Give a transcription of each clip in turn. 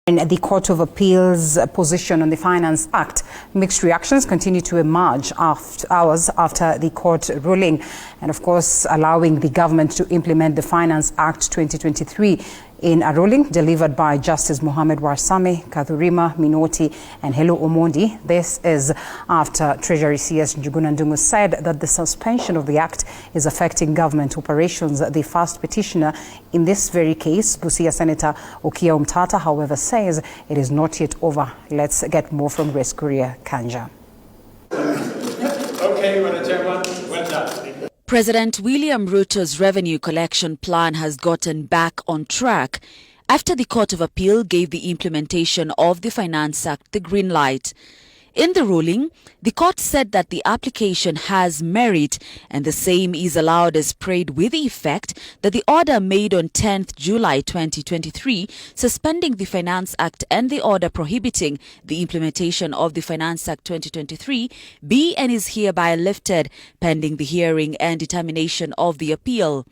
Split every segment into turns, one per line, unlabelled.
In the Court of Appeal's position on the Finance Act, mixed reactions continue to emerge hours after the court ruling, and of course allowing the government to implement the Finance Act 2023 in a ruling delivered by Justice Mohamed Warsame, Kathurima Minoti and Hello Omondi. This is after Treasury CS Njuguna Ndungu said that the suspension of the act is affecting government operations. The first petitioner in this very case, Busia Senator Okiya Omtatah, however, says it is not yet over. Let's get more from Grace Kanja.
Okay, Chairman, well done.
President William Ruto's revenue collection plan has gotten back on track after the Court of Appeal gave the implementation of the Finance Act the green light. In the ruling, the court said that the application has merit and the same is allowed as prayed, with the effect that the order made on 10th July 2023 suspending the Finance Act and the order prohibiting the implementation of the Finance Act 2023 be and is hereby lifted pending the hearing and determination of the appeal.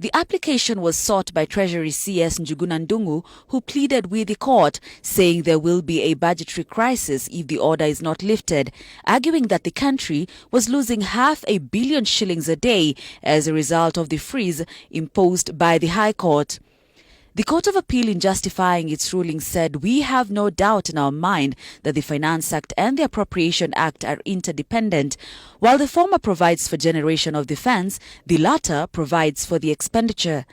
The application was sought by Treasury CS Njuguna Ndungu, who pleaded with the court, saying there will be a budgetary crisis if the order is not lifted, arguing that the country was losing $500 million shillings a day as a result of the freeze imposed by the High Court. The Court of Appeal, in justifying its ruling, said, "We have no doubt in our mind that the Finance Act and the Appropriation Act are interdependent. While the former provides for generation of defense, the latter provides for the expenditure."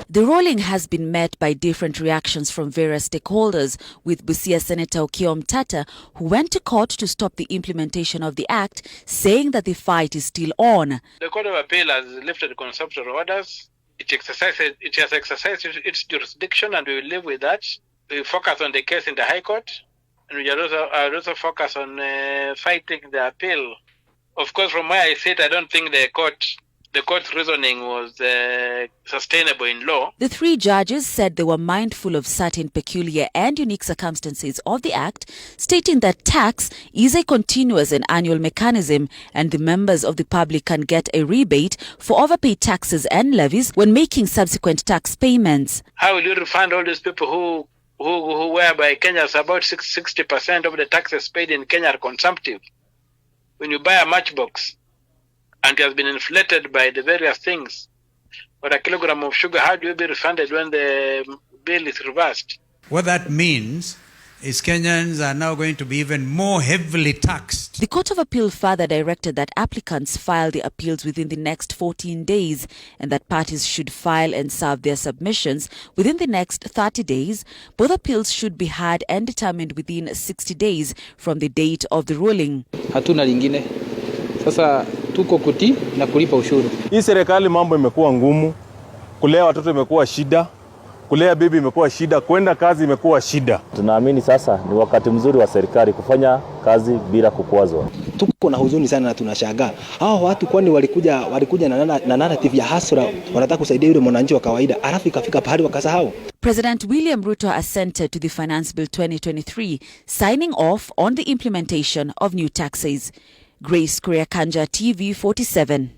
The ruling has been met by different reactions from various stakeholders, with Busia Senator Okiya Omtatah, who went to court to stop the implementation of the act, saying that the fight is still on.
The Court of Appeal has lifted conceptual orders. It has exercised its jurisdiction, and we will live with that. We focus on the case in the High Court, and we are also focus on fighting the appeal. Of course, from where I sit, I don't think the court's reasoning was sustainable in law.
The three judges said they were mindful of certain peculiar and unique circumstances of the Act, stating that tax is a continuous and annual mechanism and the members of the public can get a rebate for overpaid taxes and levies when making subsequent tax payments.
How will you refund all these people who whereby Kenya's about 60% of the taxes paid in Kenya are consumptive? When you buy a matchbox, and it has been inflated by the various things, but a kilogram of sugar, how do you be refunded when the bill is reversed?
What that means is Kenyans are now going to be even more heavily taxed.
The Court of Appeal further directed that applicants file the appeals within the next 14 days and that parties should file and serve their submissions within the next 30 days. Both appeals should be heard and determined within 60 days from the date of the ruling.
Hatuna lingine. Sasa tuko kuti na kulipa ushuru.
Hii serikali mambo imekuwa ngumu, kulea watoto imekuwa shida, kulea bibi imekuwa shida, kwenda kazi imekuwa shida.
Tunaamini sasa ni wakati mzuri wa serikali kufanya kazi bila kukwazwa.
Tuko na huzuni sana na tunashangaa. Hao watu kwani walikuja na narrative ya hasra, wanataka kusaidia yule mwananchi wa kawaida, alafu ikafika pahali wakasahau.
President William Ruto assented to the Finance Bill 2023, signing off on the implementation of new taxes. Grace Kanja, TV 47.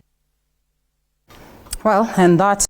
Well, and that